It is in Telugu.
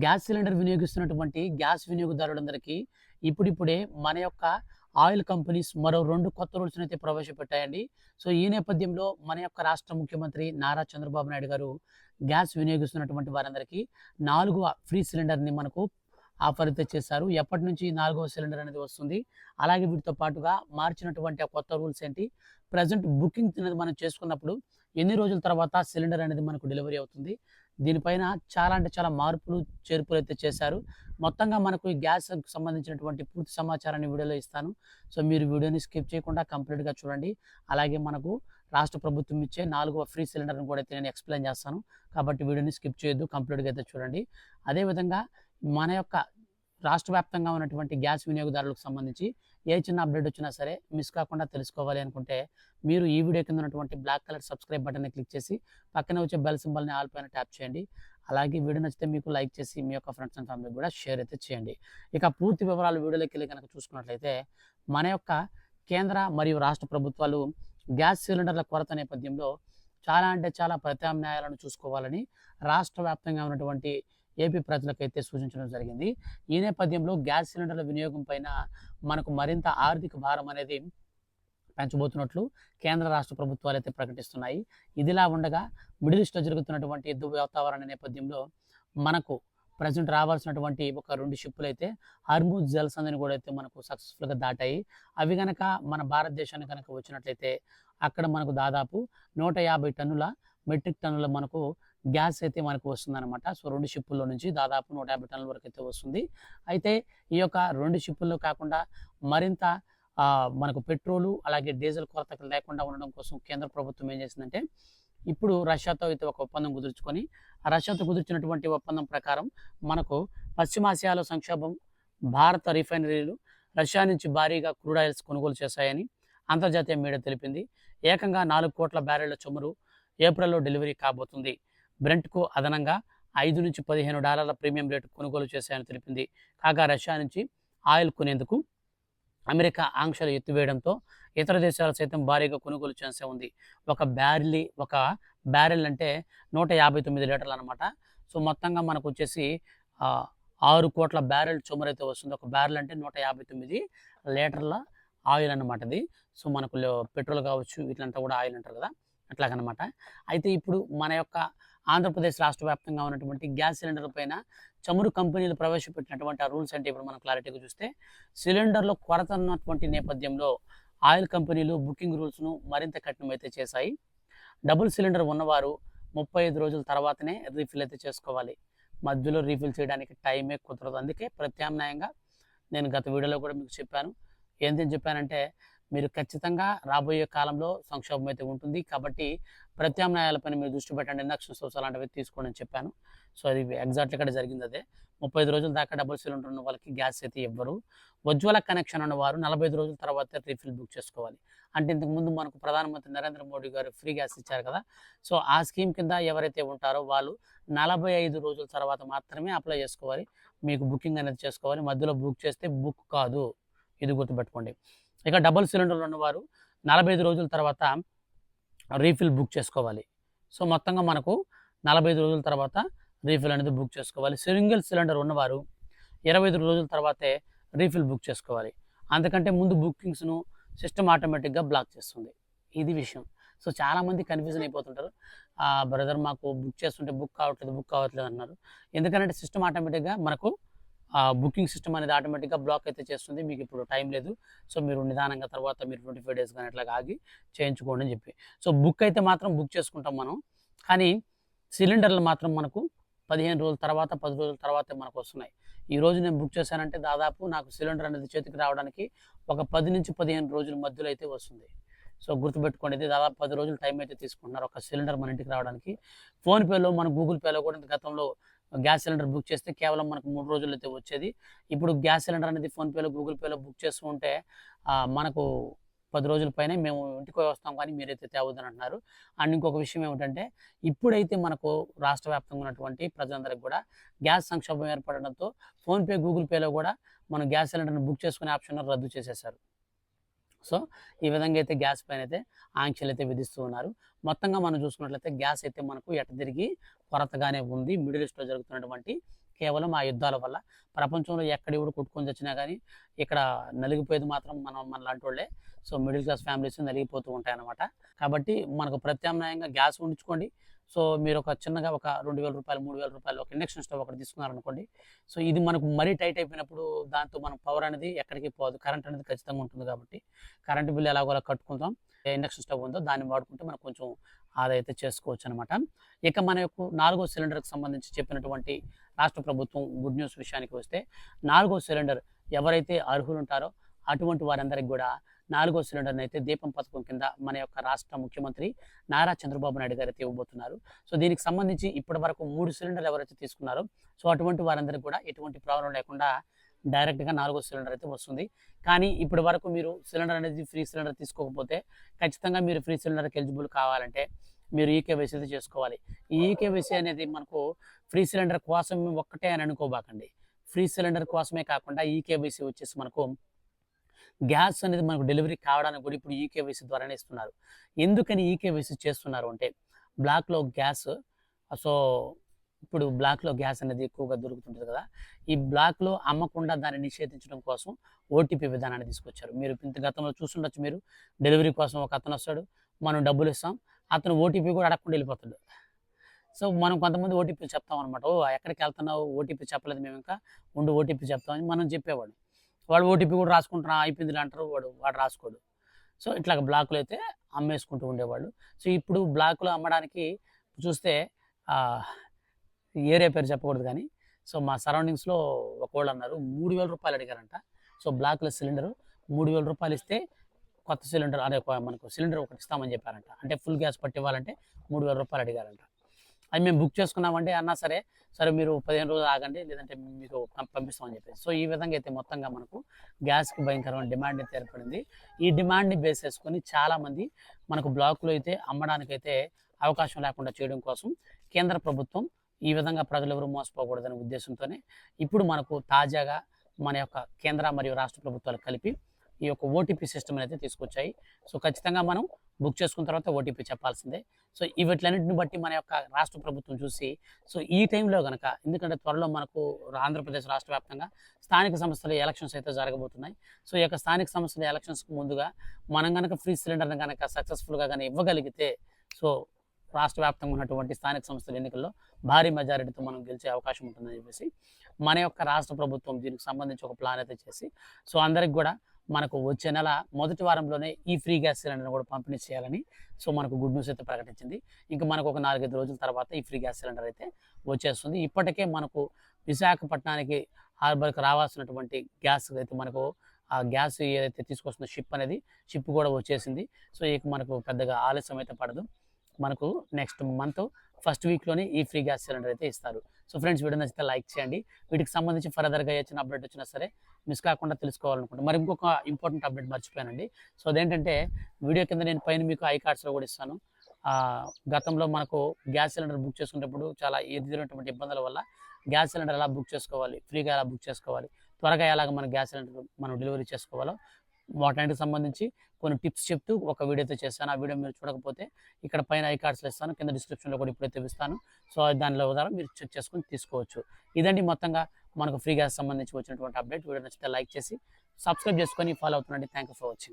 గ్యాస్ సిలిండర్ వినియోగిస్తున్నటువంటి గ్యాస్ వినియోగదారులందరికీ ఇప్పుడిప్పుడే మన యొక్క ఆయిల్ కంపెనీస్ మరో 2 కొత్త రూల్స్‌నైతే ప్రవేశపెట్టాయండి. సో, ఈ నేపథ్యంలో మన యొక్క రాష్ట్ర ముఖ్యమంత్రి నారా చంద్రబాబు నాయుడు గారు గ్యాస్ వినియోగిస్తున్నటువంటి వారందరికీ 4వ ఫ్రీ సిలిండర్‌ని మనకు ఆఫర్ అయితే చేశారు. ఎప్పటినుంచి 4వ సిలిండర్ అనేది వస్తుంది? అలాగే వీటితో పాటుగా మార్చినటువంటి ఆ కొత్త రూల్స్ ఏంటి? ప్రెజెంట్ బుకింగ్ అనేది మనం చేసుకున్నప్పుడు ఎన్ని రోజుల తర్వాత సిలిండర్ అనేది మనకు డెలివరీ అవుతుంది? దీనిపైన చాలా అంటే చాలా మార్పులు, చేర్పులైతే చేశారు. మొత్తంగా మనకు ఈ గ్యాస్‌కి సంబంధించినటువంటి పూర్తి సమాచారాన్ని వీడియోలో ఇస్తాను. సో, మీరు వీడియోని స్కిప్ చేయకుండా కంప్లీట్‌గా చూడండి. అలాగే మనకు రాష్ట్ర ప్రభుత్వం ఇచ్చే 4వ ఫ్రీ సిలిండర్‌ని కూడా అయితే నేను ఎక్స్‌ప్లెయిన్ చేస్తాను. కాబట్టి వీడియోని స్కిప్ చేయొద్దు. కంప్లీట్‌గా అయితే చూడండి. అదేవిధంగా మన యొక్క రాష్ట్ర వ్యాప్తంగా ఉన్నటువంటి గ్యాస్ వినియోగదారులకు సంబంధించి ఏ చిన్న అప్డేట్ వచ్చినా సరే మిస్ కాకుండా తెలుసుకోవాలి అనుకుంటే మీరు ఈ వీడియో కింద ఉన్నటువంటి బ్లాక్ కలర్ సబ్స్క్రైబ్ బటన్ని క్లిక్ చేసి పక్కనే వచ్చే బెల్ సింబల్ని ఆల్ పైన ట్యాప్ చేయండి. అలాగే వీడియో నచ్చితే మీకు లైక్ చేసి మీ యొక్క ఫ్రెండ్స్ అండ్ ఫ్యామిలీకి కూడా షేర్ అయితే చేయండి. ఇక పూర్తి వివరాలు వీడియోలోకి వెళ్ళి కనుక చూసుకున్నట్లయితే మన యొక్క కేంద్ర మరియు రాష్ట్ర ప్రభుత్వాలు గ్యాస్ సిలిండర్ల కొరత నేపథ్యంలో చాలా అంటే చాలా ప్రత్యామ్నాయాలను చూసుకోవాలని రాష్ట్ర వ్యాప్తంగా ఉన్నటువంటి ఏపీ ప్రజలకైతే సూచించడం జరిగింది. ఈ నేపథ్యంలో గ్యాస్ సిలిండర్ల వినియోగం పైన మనకు మరింత ఆర్థిక భారం అనేది పెంచబోతున్నట్లు కేంద్ర రాష్ట్ర ప్రభుత్వాలైతే ప్రకటిస్తున్నాయి. ఇదిలా ఉండగా మిడిల్ ఈస్ట్‌లో జరుగుతున్నటువంటి యుద్ధ వాతావరణ నేపథ్యంలో మనకు ప్రెజెంట్ రావాల్సినటువంటి ఒక 2 షిప్పులైతే హర్ముజ్ జలసంధిని కూడా అయితే మనకు సక్సెస్‌ఫుల్‌గా దాటాయి. అవి గనక మన భారతదేశానికి కనుక వచ్చినట్లయితే అక్కడ మనకు దాదాపు 150 టన్నుల మెట్రిక్ టన్నుల మనకు గ్యాస్ అయితే మనకు వస్తుందనమాట. సో, 2 షిప్పుల్లో నుంచి దాదాపు 150 టన్నుల వరకైతే వస్తుంది. అయితే ఈ యొక్క 2 షిప్పుల్లో కాకుండా మరింత మనకు పెట్రోలు అలాగే డీజిల్ కొరత లేకుండా ఉండడం కోసం కేంద్ర ప్రభుత్వం ఏం చేసిందంటే ఇప్పుడు రష్యాతో అయితే ఒక ఒప్పందం కుదుర్చుకొని ఆ రష్యాతో కుదిర్చినటువంటి ఒప్పందం ప్రకారం మనకు పశ్చిమాసియాలో సంక్షోభం భారత రిఫైనరీలు రష్యా నుంచి భారీగా క్రూడ్ ఆయిల్స్ కొనుగోలు చేశాయని అంతర్జాతీయ మీడియా తెలిపింది. ఏకంగా 4 కోట్ల బ్యారెళ్ల చమురు ఏప్రిల్‌లో డెలివరీ కాబోతుంది. బ్రెంట్‌కు అదనంగా $5-15 ప్రీమియం రేటు కొనుగోలు చేశాయని తెలిపింది. కాగా రష్యా నుంచి ఆయిల్ కొనేందుకు అమెరికా ఆంక్షలు ఎత్తివేయడంతో ఇతర దేశాలు సైతం భారీగా కొనుగోలు చేసే ఉంది. ఒక బ్యారెల్ అంటే 159 లీటర్లు అనమాట. సో, మొత్తంగా మనకు వచ్చేసి 6 కోట్ల బ్యారెల్ చమురైతే వస్తుంది. ఒక బ్యారెల్ అంటే 159 లీటర్ల ఆయిల్ అనమాట ఇది. సో, మనకు పెట్రోల్ కావచ్చు వీటిలంతా కూడా ఆయిల్ అంటారు కదా! అట్లాగనమాట. అయితే ఇప్పుడు మన యొక్క ఆంధ్రప్రదేశ్ రాష్ట్ర వ్యాప్తంగా ఉన్నటువంటి గ్యాస్ సిలిండర్ల పైన చమురు కంపెనీలు ప్రవేశపెట్టినటువంటి ఆ రూల్స్ అంటే ఇప్పుడు మనం క్లారిటీగా చూస్తే సిలిండర్‌లో కొరత ఉన్నటువంటి నేపథ్యంలో ఆయిల్ కంపెనీలు బుకింగ్ రూల్స్‌ను మరింత కఠినమైతే చేశాయి. డబుల్ సిలిండర్ ఉన్నవారు 35 రోజుల తర్వాతనే రీఫిల్ అయితే చేసుకోవాలి. మధ్యలో రీఫిల్ చేయడానికి టైమే కుదరదు. అందుకే ప్రత్యామ్నాయంగా నేను గత వీడియోలో కూడా మీకు చెప్పాను. ఏందని చెప్పానంటే మీరు ఖచ్చితంగా రాబోయే కాలంలో సంక్షోభం అయితే ఉంటుంది. కాబట్టి ప్రత్యామ్నాయాలపైన మీరు దృష్టి పెట్టండి. ఇండక్షన్ స్టవ్స్ అలాంటివి తీసుకోండి అని చెప్పాను. సో, అది ఎగ్జాక్ట్‌లీ ఇక్కడ జరిగింది అదే. 35 రోజుల దాకా డబుల్ సిలిండర్ ఉన్న వాళ్ళకి గ్యాస్ అయితే ఇవ్వరు. ఉజ్వల కనెక్షన్ ఉన్నవారు 45 రోజుల తర్వాత రీఫిల్ బుక్ చేసుకోవాలి. అంటే ఇంతకుముందు మనకు ప్రధానమంత్రి నరేంద్ర మోడీ గారు ఫ్రీ గ్యాస్ ఇచ్చారు కదా! సో, ఆ స్కీమ్ కింద ఎవరైతే ఉంటారో వాళ్ళు 45 రోజుల తర్వాత మాత్రమే అప్లై చేసుకోవాలి. మీకు బుకింగ్ అనేది చేసుకోవాలి. మధ్యలో బుక్ చేస్తే బుక్ కాదు. ఇది గుర్తుపెట్టుకోండి. ఇక డబుల్ సిలిండర్లు ఉన్నవారు 45 రోజుల తర్వాత రీఫిల్ బుక్ చేసుకోవాలి. సో, మొత్తంగా మనకు 45 రోజుల తర్వాత రీఫిల్ అనేది బుక్ చేసుకోవాలి. సింగిల్ సిలిండర్ ఉన్నవారు 25 రోజుల తర్వాతే రీఫిల్ బుక్ చేసుకోవాలి. అంతకంటే ముందు బుకింగ్స్‌ను సిస్టమ్ ఆటోమేటిక్‌గా బ్లాక్ చేస్తుంది. ఇది విషయం. సో, చాలామంది కన్‌ఫ్యూజన్ అయిపోతుంటారు. బ్రదర్ మాకు బుక్ చేస్తుంటే బుక్ కావట్లేదు అంటున్నారు. ఎందుకనంటే సిస్టమ్ ఆటోమేటిక్‌గా మనకు బుకింగ్ సిస్టమ్ అనేది ఆటోమేటిక్‌గా బ్లాక్ అయితే చేస్తుంది. మీకు ఇప్పుడు టైం లేదు. సో, మీరు నిదానంగా తర్వాత మీరు 25 డేస్ గాని అట్లాగా ఆగి చేయించుకోండి అని చెప్పి. సో, బుక్ అయితే మాత్రం బుక్ చేసుకుంటాం మనం. కానీ సిలిండర్లు మాత్రం మనకు 15 రోజుల తర్వాత, 10 రోజుల తర్వాతే మనకొస్తున్నాయి. ఈరోజు నేను బుక్ చేశానంటే దాదాపు నాకు సిలిండర్ అనేది చేతికి రావడానికి ఒక 10-15 రోజుల మధ్యలో అయితే వస్తుంది. సో, గుర్తుపెట్టుకోండి ఇది దాదాపు 10 రోజులు టైం అయితే తీసుకుంటున్నారు ఒక సిలిండర్ మన ఇంటికి రావడానికి. ఫోన్‌పేలో మన గూగుల్ పేలో కూడా గతంలో గ్యాస్ సిలిండర్ బుక్ చేస్తే కేవలం మనకు 3 రోజుల్లో అయితే వచ్చేది. ఇప్పుడు గ్యాస్ సిలిండర్ అనేది ఫోన్‌పేలో, గూగుల్ పేలో బుక్ చేస్తూ ఉంటే మనకు 10 రోజుల పైనే మేము ఇంటికి వస్తాం కానీ మీరైతే తేవద్దని అంటున్నారు. అండ్ ఇంకొక విషయం ఏమిటంటే ఇప్పుడైతే మనకు రాష్ట్ర వ్యాప్తంగా ఉన్నటువంటి ప్రజలందరికీ కూడా గ్యాస్ సంక్షోభం ఏర్పడడంతో ఫోన్‌పే, గూగుల్ పేలో కూడా మనం గ్యాస్ సిలిండర్‌ని బుక్ చేసుకునే ఆప్షన్‌ను రద్దు చేసేశారు. సో, ఈ విధంగా అయితే గ్యాస్ పైనైతే ఆంక్షలైతే విధిస్తూ ఉన్నారు. మొత్తంగా మనం చూసుకున్నట్లయితే గ్యాస్ అయితే మనకు ఎట తిరిగి కొరతగానే ఉంది. మిడిల్ ఈస్ట్‌లో జరుగుతున్నటువంటి కేవలం ఆ యుద్ధాల వల్ల. ప్రపంచంలో ఎక్కడెవడు కొట్టుకొని చచ్చినా గానీ, ఇక్కడ నలిగిపోయేది మాత్రం మనలాంటోళ్ళే. సో, మిడిల్ క్లాస్ ఫ్యామిలీస్ నలిగిపోతూ ఉంటాయన్నమాట. కాబట్టి మనకు ప్రత్యామ్నాయంగా గ్యాస్ ఉండించుకోండి. సో, మీరొక చిన్నగా ఒక రూ. 2000, రూ. 3000 ఒక ఇండక్షన్ స్టవ్ ఒకటి తీసుకున్నారనుకోండి. సో, ఇది మనకు మరీ టైట్ అయిపోయినప్పుడు దాంతో మనం పవర్ అనేది ఎక్కడికి పోదు. కరెంట్ అనేది ఖచ్చితంగా ఉంటుంది కాబట్టి, కరెంట్ బిల్ ఎలాగోలా కట్టుకుంటాం. ఏ ఇండక్షన్ స్టవ్ ఉందో దాన్ని వాడుకుంటే మనకు కొంచెం ఆదా అయితే చేసుకోవచ్చనమాట. ఇక మన యొక్క 4గో సిలిండర్‌కి సంబంధించి చెప్పినటువంటి రాష్ట్ర ప్రభుత్వం గుడ్ న్యూస్ విషయానికి వస్తే, 4గో సిలిండర్ ఎవరైతే అర్హులుంటారో అటువంటి వారందరికి గూడా 4గో సిలిండర్‌నైతే దీపం పథకం కింద మన యొక్క రాష్ట్ర ముఖ్యమంత్రి నారా చంద్రబాబు నాయుడు గారైతే ఇవ్వబోతున్నారు. సో, దీనికి సంబంధించి ఇప్పటివరకు 3 సిలిండర్లు ఎవరైతే తీసుకున్నారో, సో, అటువంటి వారందరికి కూడా ఎటువంటి ప్రాబ్లమ్ లేకుండా డైరెక్ట్‌గా 4గో సిలిండర్ అయితే వస్తుంది. కానీ ఇప్పటి వరకు మీరు సిలిండర్ అనేది ఫ్రీ సిలిండర్ తీసుకోకపోతే ఖచ్చితంగా మీరు ఫ్రీ సిలిండర్‌కి ఎలిజిబుల్ కావాలంటే మీరు ఈకేవైసీ అయితే చేసుకోవాలి. ఈ ఈకేవైసీ అనేది మనకు ఫ్రీ సిలిండర్ కోసం ఒక్కటే అని అనుకోబాకండి. ఫ్రీ సిలిండర్ కోసమే కాకుండా ఈకేవైసీ వచ్చేసి మనకు గ్యాస్ అనేది మనకు డెలివరీ కావడానికి కూడా ఇప్పుడు ఈకేవైసీ ద్వారానే ఇస్తున్నారు. ఎందుకని ఈకేవైసీ చేస్తున్నారు అంటే బ్లాక్‌లో గ్యాస్ సో, ఇప్పుడు బ్లాక్‌లో గ్యాస్ అనేది ఎక్కువగా దొరుకుతుంటది కదా! ఈ బ్లాక్‌లో అమ్మకుండా దాన్ని నిషేధించడం కోసం ఓటీపీ విధానాన్ని తీసుకొచ్చారు. మీరు గతంలో చూసుండొచ్చు మీరు. డెలివరీ కోసం ఒక అతనొస్తాడు. మనం డబ్బులిస్తాం. అతను ఓటీపీ కూడా అడగకుండా వెళ్ళిపోతాడు. సో, మనం కొంతమంది ఓటీపీలు చెప్తామనమాట. "ఓహ్! ఎక్కడికెళ్తున్నావు? ఓటీపీ చెప్పలేదు మేమింకా. ఉండు ఓటీపీ చెప్తామని" మనం చెప్పేవాడు. వాడు ఓటీపీ కూడా రాసుకుంటున్నా అయిపోయిందిలే అంటారు. వాడు రాసుకోడు. సో, ఇట్లాగ బ్లాక్‌లో అయితే అమ్మేసుకుంటూ ఉండేవాళ్ళు. సో, ఇప్పుడు బ్లాక్‌లో అమ్మడానికి చూస్తే ఆహ్, ఏరియా పేరు చెప్పకూడదు గానీ, సో, మా సరౌండింగ్స్‌లో ఒకళ్ళన్నారు రూ. 3000 అడిగారంట. సో, బ్లాక్‌లో సిలిండరు రూ. 3000 ఇస్తే కొత్త సిలిండర్ అదే మనకు సిలిండర్ ఒకటి ఇస్తామని చెప్పారంట. అంటే ఫుల్ గ్యాస్ పట్టివ్వాలంటే రూ. 3000 అడిగారంట. అది మేము బుక్ చేసుకున్నామండి అన్నా సరే, సరే మీరు 15 రోజులు ఆగండి లేదంటే మీకు పంపిస్తామని చెప్పేసి. సో, ఈ విధంగా అయితే మొత్తంగా మనకు గ్యాస్‌కి భయంకరమైన డిమాండ్ అయితే ఏర్పడింది. ఈ డిమాండ్‌ని బేస్ చేసుకొని చాలామంది మనకు బ్లాకులో అయితే అమ్మడానికైతే అవకాశం లేకుండా చేయడం కోసం కేంద్ర ప్రభుత్వం ఈ విధంగా ప్రజలెవరూ మోసపోకూడదనే ఉద్దేశంతోనే ఇప్పుడు మనకు తాజాగా మన యొక్క కేంద్ర మరియు రాష్ట్ర ప్రభుత్వాలు కలిపి ఈ యొక్క ఓటీపీ సిస్టమ్ అయితే తీసుకొచ్చాయి. సో, ఖచ్చితంగా మనం బుక్ చేసుకున్న తర్వాత ఓటీపీ చెప్పాల్సిందే. సో, వీటిలన్నిటిని బట్టి మన యొక్క రాష్ట్ర ప్రభుత్వం చూసి సో, ఈ టైంలో గనక ఎందుకంటే త్వరలో మనకు ఆంధ్రప్రదేశ్ రాష్ట్ర వ్యాప్తంగా స్థానిక సంస్థల ఎలక్షన్స్ అయితే జరగబోతున్నాయి. సో, ఈ యొక్క స్థానిక సంస్థల ఎలక్షన్స్‌కి ముందుగా మనం గనక ఫ్రీ సిలిండర్‌ని గనక సక్సెస్‌ఫుల్‌గా గాని ఇవ్వగలిగితే సో, రాష్ట్ర వ్యాప్తంగా ఉన్నటువంటి స్థానిక సంస్థల ఎన్నికల్లో భారీ మెజారిటీతో మనం గెలిచే అవకాశం ఉంటుందని చెప్పేసి మన యొక్క రాష్ట్ర ప్రభుత్వం దీనికి సంబంధించి ఒక ప్లాన్ అయితే చేసి సో, అందరికి గూడా మనకు వచ్చే నెల మొదటి వారంలోనే ఈ ఫ్రీ గ్యాస్ సిలిండర్‌ని కూడా పంపిణీ చేయాలని సో, మనకు గుడ్ న్యూస్ అయితే ప్రకటించింది. ఇంక మనకు ఒక 4, 5 రోజుల తర్వాత ఈ ఫ్రీ గ్యాస్ సిలిండర్ అయితే వచ్చేస్తుంది. ఇప్పటికే మనకు విశాఖపట్నానికి హార్బర్‌కి రావాల్సినటువంటి గ్యాస్ అయితే మనకు ఆ గ్యాస్ ఏదైతే తీసుకొస్తుందో షిప్ కూడా వచ్చేసింది. సో, ఇక మనకు పెద్దగా ఆలస్యం అయితే పడదు. మనకు నెక్స్ట్ మంత్ ఫస్ట్ వీక్‌లోనే ఈ ఫ్రీ గ్యాస్ సిలిండర్ అయితే ఇస్తారు. సో, ఫ్రెండ్స్ వీడియో నచ్చితే లైక్ చేయండి. వీటికి సంబంధించి ఫర్దర్‌గా ఏ చిన్న అప్డేట్ వచ్చినా సరే మిస్ కాకుండా తెలుసుకోవాలనుకుంటే మరి ఇంకొక ఇంపార్టెంట్ అప్డేట్ మర్చిపోయానండి. సో, అదేంటంటే వీడియో కింద నేను పైన మీకు ఐ కార్డ్స్‌లో కూడా ఇస్తాను. గతంలో మనకు గ్యాస్ సిలిండర్ బుక్ చేసుకునేటప్పుడు చాలా ఎదురైనటువంటి ఇబ్బందుల వల్ల గ్యాస్ సిలిండర్ ఎలా బుక్ చేసుకోవాలి, ఫ్రీగా ఎలా బుక్ చేసుకోవాలి, త్వరగా ఎలాగ మన గ్యాస్ సిలిండర్ మనం డెలివరీ చేసుకోవాలో వాటన్నిటికి సంబంధించి కొన్ని టిప్స్ చెప్తూ ఒక వీడియో అయితే చేశాను. ఆ వీడియో మీరు చూడకపోతే ఇక్కడ పైన ఐ కార్డ్స్‌లో ఇస్తాను. కింద డిస్క్రిప్షన్‌లో కూడా ఇప్పుడైతే ఇస్తాను. సో, దానిలో ద్వారా మీరు చెక్ చేసుకొని తీసుకోవచ్చు. ఇదండి మొత్తంగా మనకు ఫ్రీ గ్యాస్ సంబంధించి వచ్చినటువంటి అప్డేట్. వీడియో నచ్చితే లైక్ చేసి సబ్స్క్రైబ్ చేసుకొని ఫాలో అవుతుండండి. Thank you for watching.